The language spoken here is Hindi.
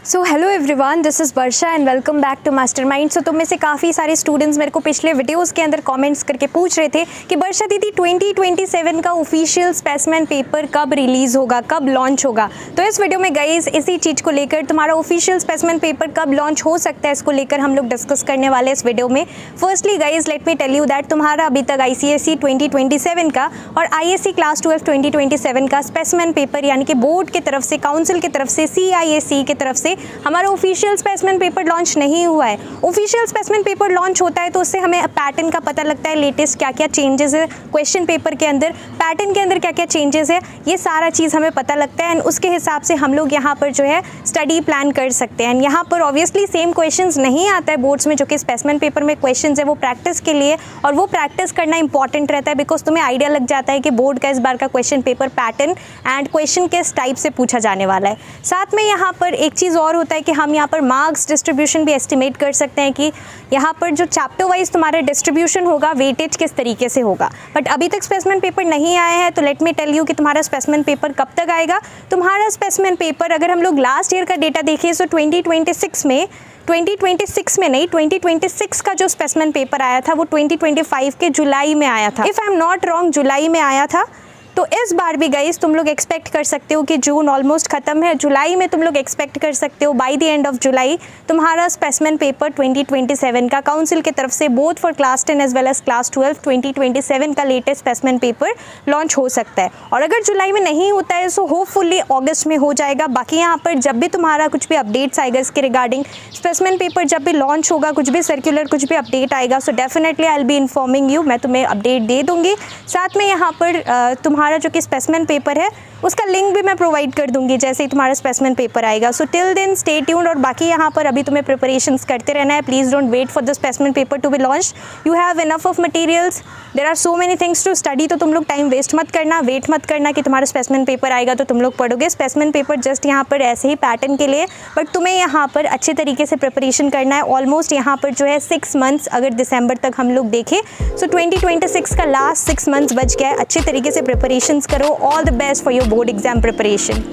So hello everyone, this is Varsha and welcome back to mastermind. So तुम में से काफ़ी सारे स्टूडेंट्स मेरे को पिछले वीडियोस के अंदर कमेंट्स करके पूछ रहे थे कि वर्षा दीदी 2027 का ऑफिशियल स्पेसिमेन पेपर कब रिलीज़ होगा, कब लॉन्च होगा। तो इस वीडियो में गाइस इसी चीज़ को लेकर तुम्हारा ऑफिशियल स्पेसिमेन पेपर कब लॉन्च हो सकता है, इसको लेकर हम लोग डिस्कस करने वाले हैं इस वीडियो में। Firstly guys let me tell you that तुम्हारा अभी तक ICSE 2027 का और ISC क्लास 12 2027 का स्पेसिमेन पेपर यानी कि बोर्ड की तरफ से, काउंसिल की तरफ से, CISE की तरफ से हमारा ऑफिशियल स्पेसिमेन पेपर लॉन्च नहीं हुआ है। ऑफिशियल स्पेसिमेन पेपर लॉन्च होता है तो उससे हमें पैटर्न का पता लगता है, लेटेस्ट क्या क्या चेंजेस है क्वेश्चन पेपर के अंदर, पैटर्न के अंदर क्या क्या चेंजेस है, ये सारा चीज़ हमें पता लगता है एंड उसके हिसाब से हम लोग यहाँ पर जो है स्टडी प्लान कर सकते हैं। यहाँ पर ऑब्वियसली सेम क्वेश्चंस नहीं आता है बोर्ड्स में, जो कि स्पेसिमेन पेपर में क्वेश्चंस है वो प्रैक्टिस के लिए, और वो प्रैक्टिस करना इंपॉर्टेंट रहता है बिकॉज तुम्हें आइडिया लग जाता है कि बोर्ड का इस बार का question paper pattern and question किस टाइप से पूछा जाने वाला है। साथ में यहाँ पर एक चीज़ और होता है कि हम यहाँ पर मार्क्स डिस्ट्रीब्यूशन भी एस्टिमेट कर सकते हैं कि यहाँ पर जो चैप्टर वाइज तुम्हारा डिस्ट्रीब्यूशन होगा, वेटेज किस तरीके से होगा। बट अभी तक स्पेसिमेन पेपर नहीं आया है तो लेट मी टेल यू कि तुम्हारा स्पेसिमेन पेपर कब तक आएगा। तुम्हारा स्पेसिमेन पेपर अगर हम लोग लास्ट ईयर का डेटा देखें तो 2026 में नहीं, 2026 का जो स्पेसिमेन पेपर आया था वो 2025 के जुलाई में आया था। If I am not wrong, जुलाई में आया था। तो इस बार भी गाइस तुम लोग एक्सपेक्ट कर सकते हो कि जून ऑलमोस्ट ख़त्म है, जुलाई में तुम लोग एक्सपेक्ट कर सकते हो बाय द एंड ऑफ जुलाई तुम्हारा स्पेसिमेन पेपर 2027 का काउंसिल की तरफ से both for class 10 as well as class 12 2027 का लेटेस्ट स्पेसिमेन पेपर लॉन्च हो सकता है। और अगर जुलाई में नहीं होता है सो होपफुली अगस्त में हो जाएगा। बाकी यहाँ पर जब भी तुम्हारा कुछ भी अपडेट्स आएगा इसके रिगार्डिंग स्पेसिमेन पेपर जब भी लॉन्च होगा, कुछ भी सर्कुलर, कुछ भी अपडेट आएगा so definitely I will be informing you, मैं तुम्हें अपडेट दे दूँगी। साथ में यहाँ पर तुम्हारा जो कि स्पेसिमेन पेपर है उसका लिंक भी मैं प्रोवाइड कर दूंगी जैसे ही तुम्हारा स्पेसिमेन पेपर आएगा। So till then stay tuned. और बाकी यहाँ पर अभी तुम्हें प्रिपरेशंस करते रहना है। Please don't wait for the specimen paper to be launch, you have enough of materials, there are so many things to study. तो तुम लोग टाइम वेस्ट मत करना, वेट मत करना कि तुम्हारा स्पेसिमेन पेपर आएगा तो तुम लोग पढ़ोगे। स्पेसिमेन पेपर जस्ट यहाँ पर ऐसे ही पैटर्न के लिए, बट तुम्हें यहाँ पर अच्छे तरीके से प्रिपरेशन करना है। ऑलमोस्ट यहाँ पर जो है 6 मंथ्स अगर दिसंबर तक हम लोग देखें सो 2026 का लास्ट 6 मंथ्स बच गया है। अच्छे तरीके से प्रिपरेशंस करो। All the best for your board exam preparation.